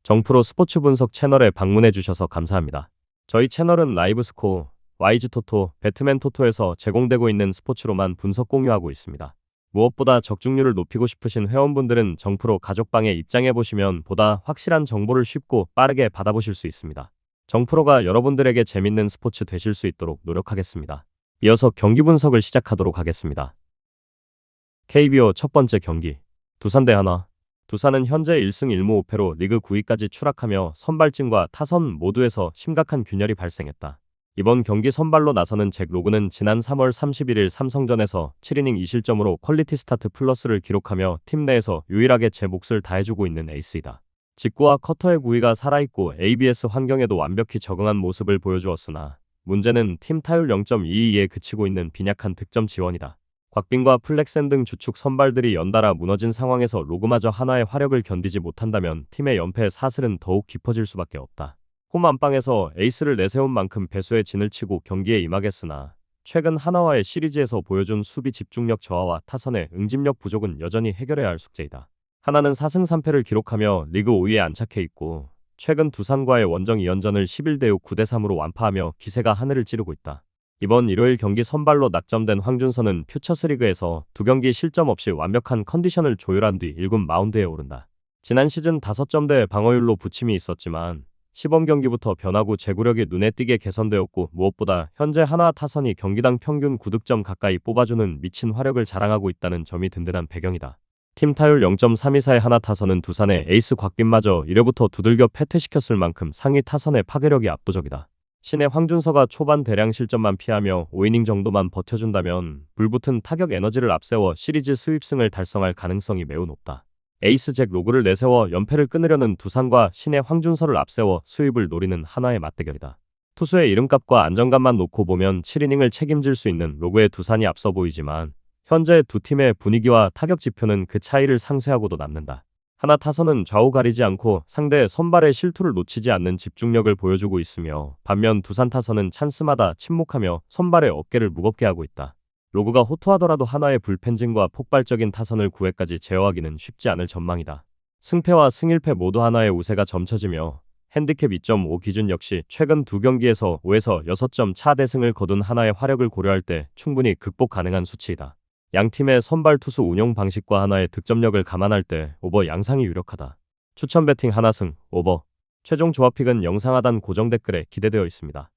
정프로 스포츠 분석 채널에 방문해 주셔서 감사합니다. 저희 채널은 라이브 스코어, YG 토토, 배트맨 토토에서 제공되고 있는 스포츠로만 분석 공유하고 있습니다. 무엇보다 적중률을 높이고 싶으신 회원분들은 정프로 가족방에 입장해 보시면 보다 확실한 정보를 쉽고 빠르게 받아보실 수 있습니다. 정프로가 여러분들에게 재밌는 스포츠 되실 수 있도록 노력하겠습니다. 이어서 경기 분석을 시작하도록 하겠습니다. KBO 첫 번째 경기, 두산 대 하나. 두산은 현재 1승 1무 5패로 리그 9위까지 추락하며 선발진과 타선 모두에서 심각한 균열이 발생했다. 이번 경기 선발로 나서는 잭 로그는 지난 3월 31일 삼성전에서 7이닝 2실점으로 퀄리티 스타트 플러스를 기록하며 팀 내에서 유일하게 제 몫을 다해주고 있는 에이스이다. 직구와 커터의 구위가 살아있고 ABS 환경에도 완벽히 적응한 모습을 보여주었으나 문제는 팀 타율 0.22에 그치고 있는 빈약한 득점 지원이다. 곽빈과 플렉센 등 주축 선발들이 연달아 무너진 상황에서 로그마저 하나의 화력을 견디지 못한다면 팀의 연패 사슬은 더욱 깊어질 수밖에 없다. 홈 안방에서 에이스를 내세운 만큼 배수의 진을 치고 경기에 임하겠으나 최근 하나와의 시리즈에서 보여준 수비 집중력 저하와 타선의 응집력 부족은 여전히 해결해야 할 숙제이다. 하나는 4승 3패를 기록하며 리그 5위에 안착해 있고 최근 두산과의 원정 2연전을 11대 6 9대 3으로 완파하며 기세가 하늘을 찌르고 있다. 이번 일요일 경기 선발로 낙점된 황준서는 퓨처스리그에서 2경기 실점 없이 완벽한 컨디션을 조율한 뒤 1군 마운드에 오른다. 지난 시즌 5점대 방어율로 부침이 있었지만 시범 경기부터 변화구 제구력이 눈에 띄게 개선되었고 무엇보다 현재 하나 타선이 경기당 평균 9득점 가까이 뽑아주는 미친 화력을 자랑하고 있다는 점이 든든한 배경이다. 팀 타율 0.324의 하나 타선은 두산의 에이스 곽빈마저 1회부터 두들겨 패퇴시켰을 만큼 상위 타선의 파괴력이 압도적이다. 신의 황준서가 초반 대량 실점만 피하며 5이닝 정도만 버텨준다면 불붙은 타격 에너지를 앞세워 시리즈 스윕승을 달성할 가능성이 매우 높다. 에이스 잭 로그를 내세워 연패를 끊으려는 두산과 신의 황준서를 앞세워 수입을 노리는 하나의 맞대결이다. 투수의 이름값과 안정감만 놓고 보면 7이닝을 책임질 수 있는 로그의 두산이 앞서 보이지만 현재 두 팀의 분위기와 타격 지표는 그 차이를 상쇄하고도 남는다. 하나 타선은 좌우 가리지 않고 상대 선발의 실투를 놓치지 않는 집중력을 보여주고 있으며 반면 두산 타선은 찬스마다 침묵하며 선발의 어깨를 무겁게 하고 있다. 로그가 호투하더라도 하나의 불펜진과 폭발적인 타선을 9회까지 제어하기는 쉽지 않을 전망이다. 승패와 승일패 모두 하나의 우세가 점쳐지며 핸디캡 2.5 기준 역시 최근 두 경기에서 5에서 6점 차 대승을 거둔 하나의 화력을 고려할 때 충분히 극복 가능한 수치이다. 양팀의 선발 투수 운영 방식과 하나의 득점력을 감안할 때 오버 양상이 유력하다. 추천 배팅 하나승, 오버. 최종 조합픽은 영상 하단 고정 댓글에 기대되어 있습니다.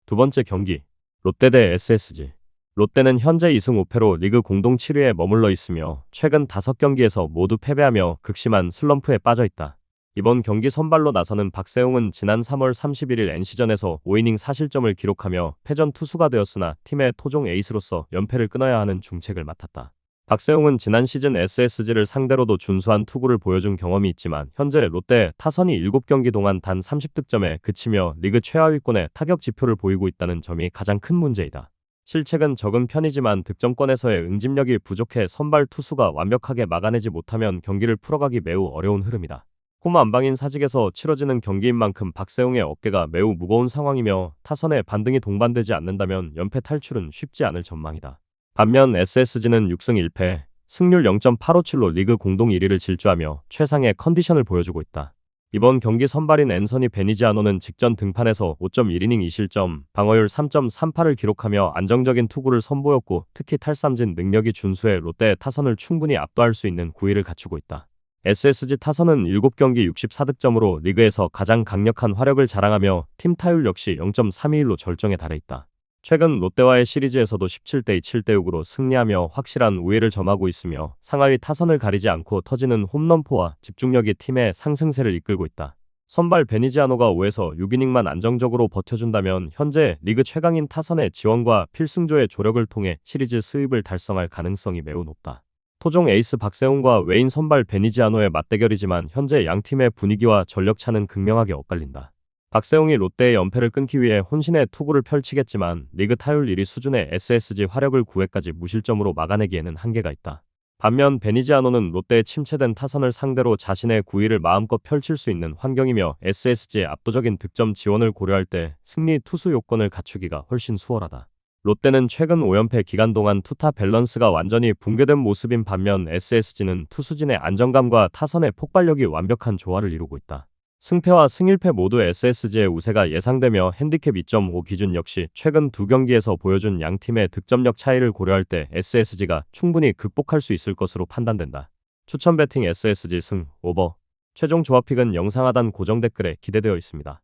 두 번째 경기, 롯데 대 SSG. 롯데는 현재 2승 5패로 리그 공동 7위에 머물러 있으며 최근 5경기에서 모두 패배하며 극심한 슬럼프에 빠져 있다. 이번 경기 선발로 나서는 박세웅은 지난 3월 31일 NC전에서 5이닝 4실점을 기록하며 패전 투수가 되었으나 팀의 토종 에이스로서 연패를 끊어야 하는 중책을 맡았다. 박세웅은 지난 시즌 SSG를 상대로도 준수한 투구를 보여준 경험이 있지만 현재 롯데 타선이 7경기 동안 단 30득점에 그치며 리그 최하위권의 타격 지표를 보이고 있다는 점이 가장 큰 문제이다. 실책은 적은 편이지만 득점권에서의 응집력이 부족해 선발 투수가 완벽하게 막아내지 못하면 경기를 풀어가기 매우 어려운 흐름이다. 홈 안방인 사직에서 치러지는 경기인 만큼 박세웅의 어깨가 매우 무거운 상황이며 타선의 반등이 동반되지 않는다면 연패 탈출은 쉽지 않을 전망이다. 반면 SSG는 6승 1패, 승률 0.857로 리그 공동 1위를 질주하며 최상의 컨디션을 보여주고 있다. 이번 경기 선발인 앤서니 베니지아노는 직전 등판에서 5.1이닝 2실점, 방어율 3.38을 기록하며 안정적인 투구를 선보였고 특히 탈삼진 능력이 준수해 롯데 타선을 충분히 압도할 수 있는 구위를 갖추고 있다. SSG 타선은 7경기 64득점으로 리그에서 가장 강력한 화력을 자랑하며 팀 타율 역시 0.321로 절정에 달해 있다. 최근 롯데와의 시리즈에서도 17대 2, 7대 6으로 승리하며 확실한 우위를 점하고 있으며 상하위 타선을 가리지 않고 터지는 홈런포와 집중력이 팀의 상승세를 이끌고 있다. 선발 베니지아노가 5에서 6이닝만 안정적으로 버텨준다면 현재 리그 최강인 타선의 지원과 필승조의 조력을 통해 시리즈 수입을 달성할 가능성이 매우 높다. 토종 에이스 박세웅과 외인 선발 베니지아노의 맞대결이지만 현재 양팀의 분위기와 전력차는 극명하게 엇갈린다. 박세웅이 롯데의 연패를 끊기 위해 혼신의 투구를 펼치겠지만 리그 타율 1위 수준의 SSG 화력을 9회까지 무실점으로 막아내기에는 한계가 있다. 반면 베니지아노는 롯데의 침체된 타선을 상대로 자신의 9위를 마음껏 펼칠 수 있는 환경이며 SSG의 압도적인 득점 지원을 고려할 때 승리 투수 요건을 갖추기가 훨씬 수월하다. 롯데는 최근 5연패 기간 동안 투타 밸런스가 완전히 붕괴된 모습인 반면 SSG는 투수진의 안정감과 타선의 폭발력이 완벽한 조화를 이루고 있다. 승패와 승일패 모두 SSG의 우세가 예상되며 핸디캡 2.5 기준 역시 최근 두 경기에서 보여준 양팀의 득점력 차이를 고려할 때 SSG가 충분히 극복할 수 있을 것으로 판단된다. 추천 배팅 SSG 승, 오버. 최종 조합픽은 영상 하단 고정 댓글에 기대되어 있습니다.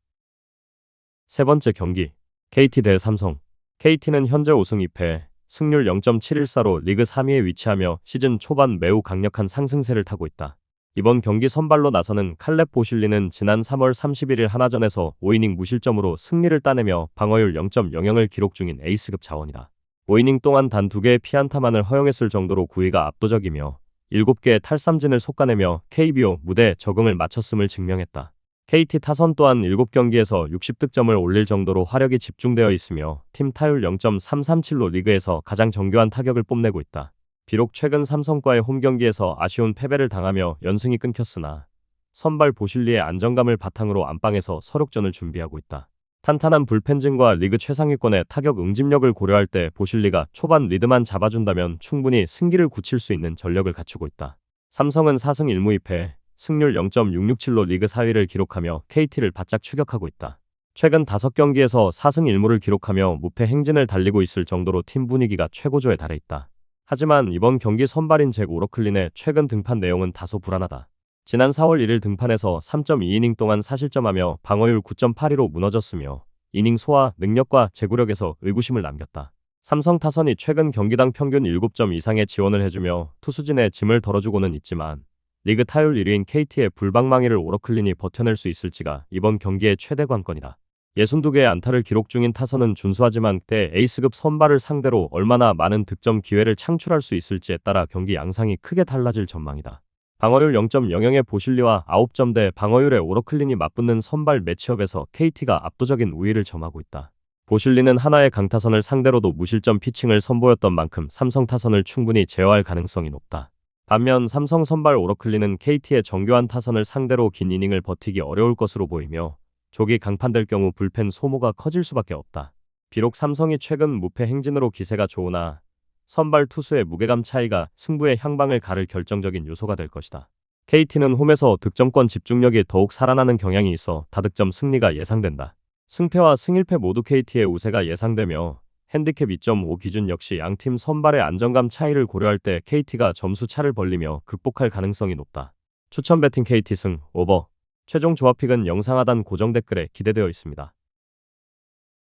세 번째 경기, KT 대 삼성. KT는 현재 5승 2패, 승률 0.714로 리그 3위에 위치하며 시즌 초반 매우 강력한 상승세를 타고 있다. 이번 경기 선발로 나서는 칼렙 보실리는 지난 3월 31일 하나전에서 5이닝 무실점으로 승리를 따내며 방어율 0.00을 기록 중인 에이스급 자원이다. 5이닝 동안 단 2개의 피안타만을 허용했을 정도로 구위가 압도적이며 7개의 탈삼진을 솎아내며 KBO 무대에 적응을 마쳤음을 증명했다. KT 타선 또한 7경기에서 60득점을 올릴 정도로 화력이 집중되어 있으며 팀 타율 0.337로 리그에서 가장 정교한 타격을 뽐내고 있다. 비록 최근 삼성과의 홈경기에서 아쉬운 패배를 당하며 연승이 끊겼으나 선발 보실리의 안정감을 바탕으로 안방에서 서력전을 준비하고 있다. 탄탄한 불펜진과 리그 최상위권의 타격 응집력을 고려할 때 보실리가 초반 리드만 잡아준다면 충분히 승기를 굳힐 수 있는 전력을 갖추고 있다. 삼성은 4승 1무 2패, 승률 0.667로 리그 4위를 기록하며 KT를 바짝 추격하고 있다. 최근 5경기에서 4승 1무를 기록하며 무패 행진을 달리고 있을 정도로 팀 분위기가 최고조에 달해 있다. 하지만 이번 경기 선발인 잭 오러클린의 최근 등판 내용은 다소 불안하다. 지난 4월 1일 등판에서 3.2이닝 동안 사실점하며 방어율 9.82로 무너졌으며 이닝 소화 능력과 제구력에서 의구심을 남겼다. 삼성 타선이 최근 경기당 평균 7점 이상의 지원을 해주며 투수진의 짐을 덜어주고는 있지만 리그 타율 1위인 KT의 불방망이를 오러클린이 버텨낼 수 있을지가 이번 경기의 최대 관건이다. 62개의 안타를 기록 중인 타선은 준수하지만 때 에이스급 선발을 상대로 얼마나 많은 득점 기회를 창출할 수 있을지에 따라 경기 양상이 크게 달라질 전망이다. 방어율 0.00의 보실리와 9점대 방어율의 오러클린이 맞붙는 선발 매치업에서 KT가 압도적인 우위를 점하고 있다. 보실리는 하나의 강타선을 상대로도 무실점 피칭을 선보였던 만큼 삼성 타선을 충분히 제어할 가능성이 높다. 반면 삼성 선발 오러클린은 KT의 정교한 타선을 상대로 긴 이닝을 버티기 어려울 것으로 보이며 조기 강판될 경우 불펜 소모가 커질 수밖에 없다. 비록 삼성이 최근 무패 행진으로 기세가 좋으나 선발 투수의 무게감 차이가 승부의 향방을 가를 결정적인 요소가 될 것이다. KT는 홈에서 득점권 집중력이 더욱 살아나는 경향이 있어 다득점 승리가 예상된다. 승패와 승일패 모두 KT의 우세가 예상되며 핸디캡 2.5 기준 역시 양팀 선발의 안정감 차이를 고려할 때 KT가 점수 차를 벌리며 극복할 가능성이 높다. 추천 배팅 KT 승, 오버. 최종 조합픽은 영상 하단 고정 댓글에 기대되어 있습니다.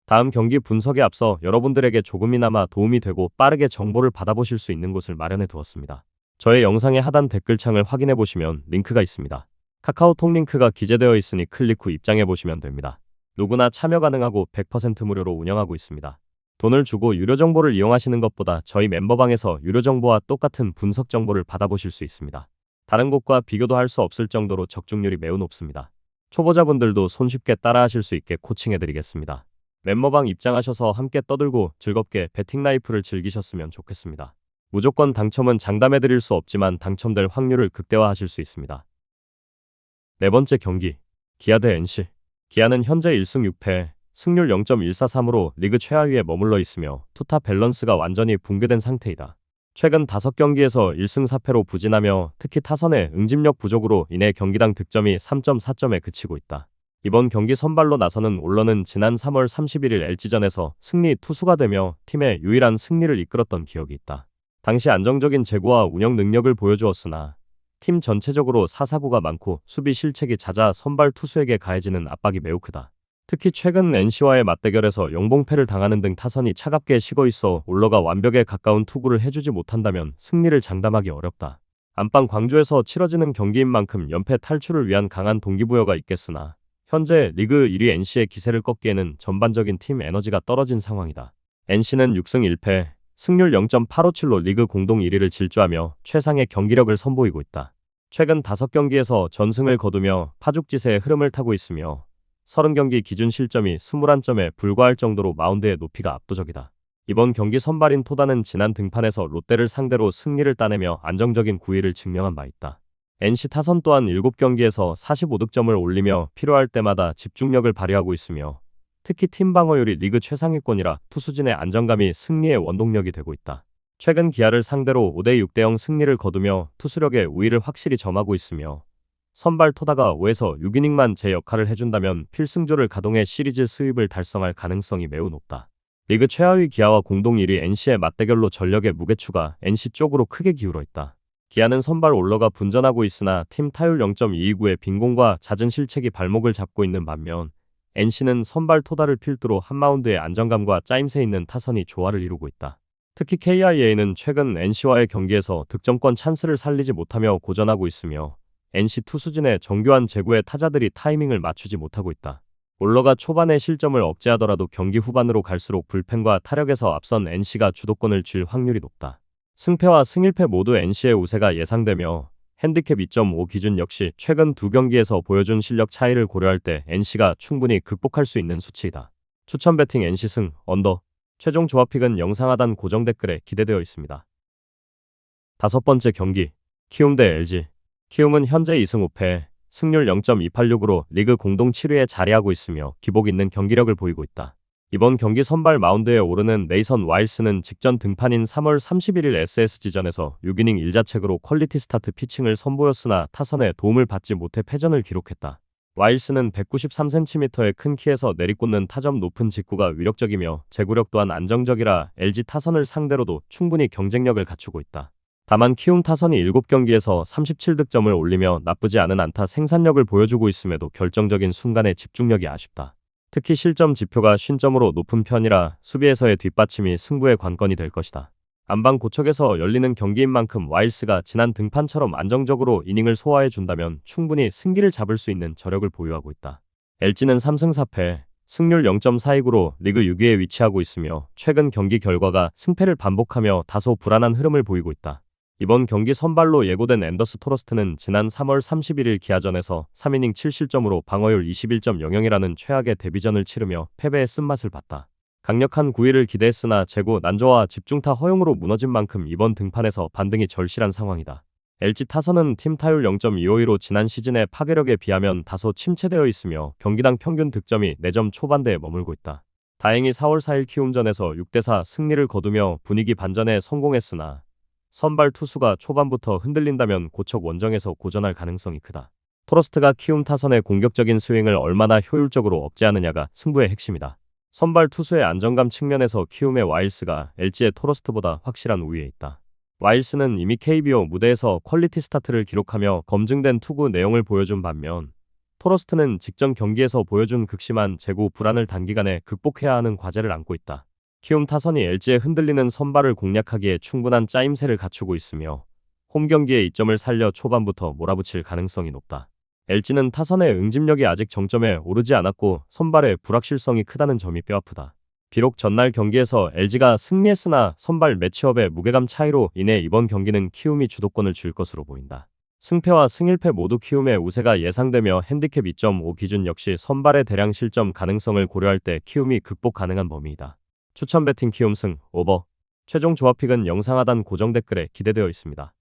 다음 경기 분석에 앞서 여러분들에게 조금이나마 도움이 되고 빠르게 정보를 받아보실 수 있는 곳을 마련해 두었습니다. 저의 영상의 하단 댓글창을 확인해 보시면 링크가 있습니다. 카카오톡 링크가 기재되어 있으니 클릭 후 입장해 보시면 됩니다. 누구나 참여 가능하고 100% 무료로 운영하고 있습니다. 돈을 주고 유료 정보를 이용하시는 것보다 저희 멤버방에서 유료 정보와 똑같은 분석 정보를 받아보실 수 있습니다. 다른 곳과 비교도 할 수 없을 정도로 적중률이 매우 높습니다. 초보자분들도 손쉽게 따라하실 수 있게 코칭해드리겠습니다. 멤버방 입장하셔서 함께 떠들고 즐겁게 배팅 라이프를 즐기셨으면 좋겠습니다. 무조건 당첨은 장담해드릴 수 없지만 당첨될 확률을 극대화하실 수 있습니다. 네 번째 경기, 기아 대 NC. 기아는 현재 1승 6패, 승률 0.143으로 리그 최하위에 머물러 있으며 투타 밸런스가 완전히 붕괴된 상태이다. 최근 5경기에서 1승 4패로 부진하며 특히 타선의 응집력 부족으로 인해 경기당 득점이 3.4점에 그치고 있다. 이번 경기 선발로 나서는 올런은 지난 3월 31일 LG전에서 승리 투수가 되며 팀의 유일한 승리를 이끌었던 기억이 있다. 당시 안정적인 제구와 운영 능력을 보여주었으나 팀 전체적으로 사사구가 많고 수비 실책이 잦아 선발 투수에게 가해지는 압박이 매우 크다. 특히 최근 NC와의 맞대결에서 영봉패를 당하는 등 타선이 차갑게 식어 있어 올러가 완벽에 가까운 투구를 해주지 못한다면 승리를 장담하기 어렵다. 안방 광주에서 치러지는 경기인 만큼 연패 탈출을 위한 강한 동기부여가 있겠으나 현재 리그 1위 NC의 기세를 꺾기에는 전반적인 팀 에너지가 떨어진 상황이다. NC는 6승 1패, 승률 0.857로 리그 공동 1위를 질주하며 최상의 경기력을 선보이고 있다. 최근 5경기에서 전승을 거두며 파죽지세의 흐름을 타고 있으며 30경기 기준 실점이 21점에 불과할 정도로 마운드의 높이가 압도적이다. 이번 경기 선발인 토다는 지난 등판에서 롯데를 상대로 승리를 따내며 안정적인 구위를 증명한 바 있다. NC 타선 또한 7경기에서 45득점을 올리며 필요할 때마다 집중력을 발휘하고 있으며 특히 팀 방어율이 리그 최상위권이라 투수진의 안정감이 승리의 원동력이 되고 있다. 최근 기아를 상대로 5대 6대 0 승리를 거두며 투수력의 우위를 확실히 점하고 있으며 선발 토다가 5에서 6이닝만 제 역할을 해준다면 필승조를 가동해 시리즈 수입을 달성할 가능성이 매우 높다. 리그 최하위 기아와 공동 1위 NC의 맞대결로 전력의 무게추가 NC 쪽으로 크게 기울어 있다. 기아는 선발 올러가 분전하고 있으나 팀 타율 0.229의 빈공과 잦은 실책이 발목을 잡고 있는 반면 NC는 선발 토다를 필두로 한 마운드의 안정감과 짜임새 있는 타선이 조화를 이루고 있다. 특히 KIA는 최근 NC와의 경기에서 득점권 찬스를 살리지 못하며 고전하고 있으며 NC 투수진의 정교한 제구에 타자들이 타이밍을 맞추지 못하고 있다. 올러가 초반에 실점을 억제하더라도 경기 후반으로 갈수록 불펜과 타력에서 앞선 NC가 주도권을 쥘 확률이 높다. 승패와 승일패 모두 NC의 우세가 예상되며 핸디캡 2.5 기준 역시 최근 두 경기에서 보여준 실력 차이를 고려할 때 NC가 충분히 극복할 수 있는 수치이다. 추천 배팅 NC 승, 언더. 최종 조합픽은 영상 하단 고정 댓글에 기대되어 있습니다. 다섯 번째 경기, 키움 대 LG. 키움은 현재 2승 5패, 승률 0.286으로 리그 공동 7위에 자리하고 있으며 기복 있는 경기력을 보이고 있다. 이번 경기 선발 마운드에 오르는 네이선 와일스는 직전 등판인 3월 31일 SSG전에서 6이닝 1자책으로 퀄리티 스타트 피칭을 선보였으나 타선에 도움을 받지 못해 패전을 기록했다. 와일스는 193cm의 큰 키에서 내리꽂는 타점 높은 직구가 위력적이며 제구력 또한 안정적이라 LG 타선을 상대로도 충분히 경쟁력을 갖추고 있다. 다만 키움 타선이 7경기에서 37득점을 올리며 나쁘지 않은 안타 생산력을 보여주고 있음에도 결정적인 순간의 집중력이 아쉽다. 특히 실점 지표가 50점으로 높은 편이라 수비에서의 뒷받침이 승부의 관건이 될 것이다. 안방 고척에서 열리는 경기인 만큼 와일스가 지난 등판처럼 안정적으로 이닝을 소화해 준다면 충분히 승기를 잡을 수 있는 저력을 보유하고 있다. LG는 3승 4패, 승률 0.429로 리그 6위에 위치하고 있으며 최근 경기 결과가 승패를 반복하며 다소 불안한 흐름을 보이고 있다. 이번 경기 선발로 예고된 앤더스 토러스트는 지난 3월 31일 기아전에서 3이닝 7실점으로 방어율 21.00이라는 최악의 데뷔전을 치르며 패배의 쓴맛을 봤다. 강력한 구위를 기대했으나 제구 난조와 집중타 허용으로 무너진 만큼 이번 등판에서 반등이 절실한 상황이다. LG 타선은 팀 타율 0.252로 지난 시즌의 파괴력에 비하면 다소 침체되어 있으며 경기당 평균 득점이 4점 초반대에 머물고 있다. 다행히 4월 4일 키움전에서 6대4 승리를 거두며 분위기 반전에 성공했으나 선발 투수가 초반부터 흔들린다면 고척 원정에서 고전할 가능성이 크다. 토러스트가 키움 타선의 공격적인 스윙을 얼마나 효율적으로 억제하느냐가 승부의 핵심이다. 선발 투수의 안정감 측면에서 키움의 와일스가 LG의 토러스트보다 확실한 우위에 있다. 와일스는 이미 KBO 무대에서 퀄리티 스타트를 기록하며 검증된 투구 내용을 보여준 반면 토러스트는 직전 경기에서 보여준 극심한 제구 불안을 단기간에 극복해야 하는 과제를 안고 있다. 키움 타선이 LG의 흔들리는 선발을 공략하기에 충분한 짜임새를 갖추고 있으며 홈 경기에 이점을 살려 초반부터 몰아붙일 가능성이 높다. LG는 타선의 응집력이 아직 정점에 오르지 않았고 선발의 불확실성이 크다는 점이 뼈아프다. 비록 전날 경기에서 LG가 승리했으나 선발 매치업의 무게감 차이로 인해 이번 경기는 키움이 주도권을 쥘 것으로 보인다. 승패와 승일패 모두 키움의 우세가 예상되며 핸디캡 2.5 기준 역시 선발의 대량 실점 가능성을 고려할 때 키움이 극복 가능한 범위이다. 추천 배팅 키움 승, 오버. 최종 조합픽은 영상 하단 고정 댓글에 기대되어 있습니다.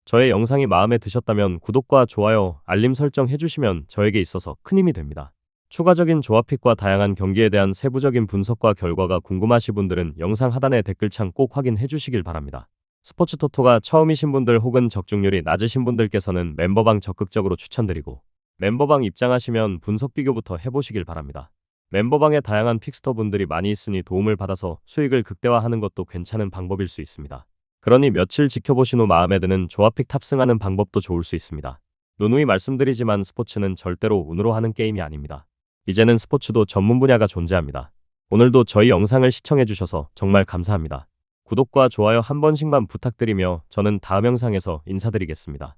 저의 영상이 마음에 드셨다면 구독과 좋아요, 알림 설정 해주시면 저에게 있어서 큰 힘이 됩니다. 추가적인 조합픽과 다양한 경기에 대한 세부적인 분석과 결과가 궁금하신 분들은 영상 하단의 댓글창 꼭 확인해 주시길 바랍니다. 스포츠 토토가 처음이신 분들 혹은 적중률이 낮으신 분들께서는 멤버방 적극적으로 추천드리고 멤버방 입장하시면 분석 비교부터 해보시길 바랍니다. 멤버방에 다양한 픽스터 분들이 많이 있으니 도움을 받아서 수익을 극대화하는 것도 괜찮은 방법일 수 있습니다. 그러니 며칠 지켜보신 후 마음에 드는 조합픽 탑승하는 방법도 좋을 수 있습니다. 누누이 말씀드리지만 스포츠는 절대로 운으로 하는 게임이 아닙니다. 이제는 스포츠도 전문 분야가 존재합니다. 오늘도 저희 영상을 시청해주셔서 정말 감사합니다. 구독과 좋아요 한 번씩만 부탁드리며 저는 다음 영상에서 인사드리겠습니다.